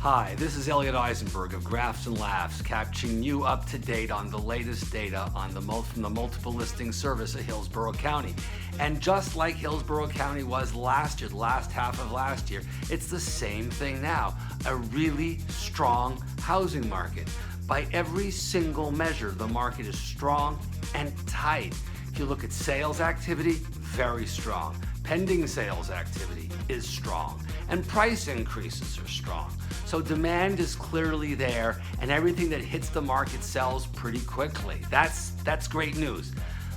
Hi, this is Elliot Eisenberg of Graphs and Laughs, catching you up to date on the latest data from the multiple listing service at Hillsborough County. And just like Hillsborough County was last year, the last half of last year, it's the same thing now. A really strong housing market. By every single measure, the market is strong and tight. If you look at sales activity, very strong. Pending sales activity is strong, and price increases are strong. So demand is clearly there, and everything that hits the market sells pretty quickly. That's great news.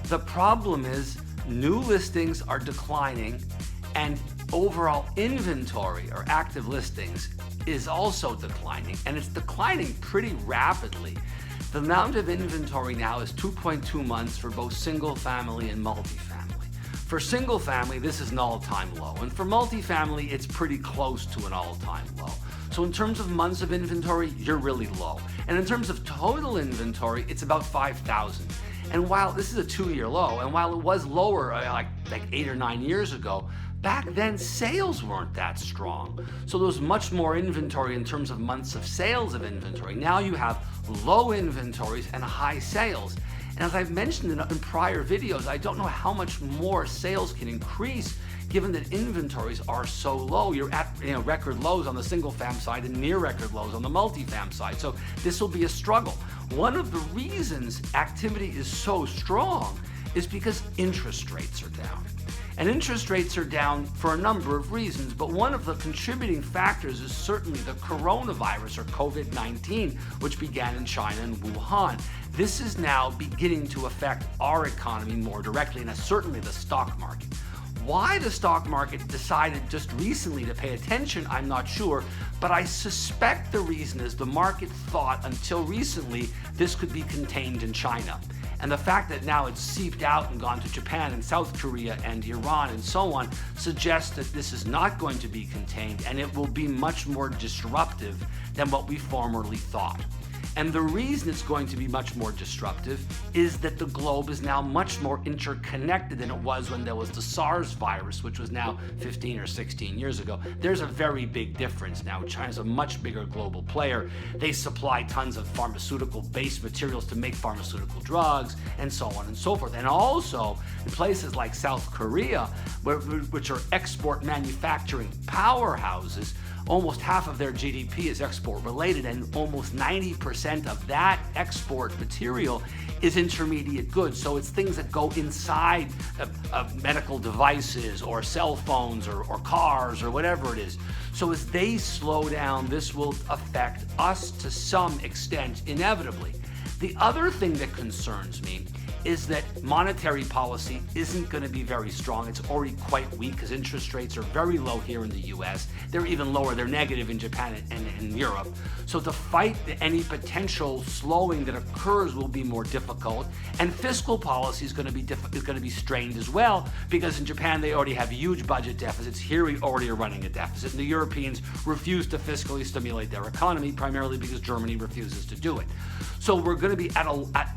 The problem is new listings are declining, and overall inventory or active listings is also declining, and it's declining pretty rapidly. The amount of inventory now is 2.2 months for both single family and multifamily. For single family, this is an all-time low, and for multifamily, it's pretty close to an all-time low. So in terms of months of inventory, you're really low. And in terms of total inventory, it's about 5,000. And while this is a 2-year low, and while it was lower like 8 or 9 years ago, back then sales weren't that strong. So there was much more inventory in terms of months of sales of inventory. Now you have low inventories and high sales. And as I've mentioned in prior videos, I don't know how much more sales can increase given that inventories are so low. You're at record lows on the single fam side and near record lows on the multi-fam side. So this will be a struggle. One of the reasons activity is so strong is because interest rates are down. And interest rates are down for a number of reasons, but one of the contributing factors is certainly the coronavirus or COVID-19, which began in China and Wuhan. This is now beginning to affect our economy more directly, and certainly the stock market. Why the stock market decided just recently to pay attention, I'm not sure, but I suspect the reason is the market thought until recently this could be contained in China. And the fact that now it's seeped out and gone to Japan and South Korea and Iran and so on suggests that this is not going to be contained, and it will be much more disruptive than what we formerly thought. And the reason it's going to be much more disruptive is that the globe is now much more interconnected than it was when there was the SARS virus, which was now 15 or 16 years ago. There's a very big difference now. China's a much bigger global player. They supply tons of pharmaceutical-based materials to make pharmaceutical drugs, and so on and so forth. And also, in places like South Korea, which are export manufacturing powerhouses, almost half of their GDP is export related, and almost 90% of that export material is intermediate goods. So it's things that go inside of medical devices or cell phones or cars or whatever it is. So as they slow down, this will affect us to some extent, inevitably. The other thing that concerns me is that monetary policy isn't going to be very strong. It's already quite weak because interest rates are very low here in the US. They're even lower. They're negative in Japan and in Europe. So to fight any potential slowing that occurs will be more difficult. And fiscal policy is going to be strained as well, because in Japan they already have huge budget deficits. Here we already are running a deficit. And the Europeans refuse to fiscally stimulate their economy, primarily because Germany refuses to do it. So we're going to be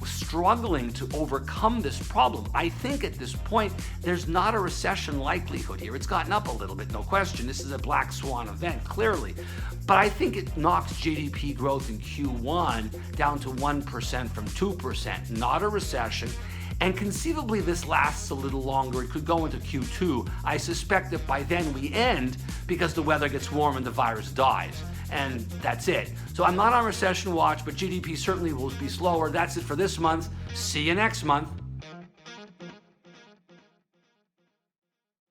struggling to overcome this problem. I think at this point, there's not a recession likelihood here. It's gotten up a little bit, no question. This is a black swan event, clearly. But I think it knocks GDP growth in Q1 down to 1% from 2%, not a recession. And conceivably this lasts a little longer. It could go into Q2. I suspect that by then we end because the weather gets warm and the virus dies. And that's it. So I'm not on recession watch, but GDP certainly will be slower. That's it for this month. See you next month.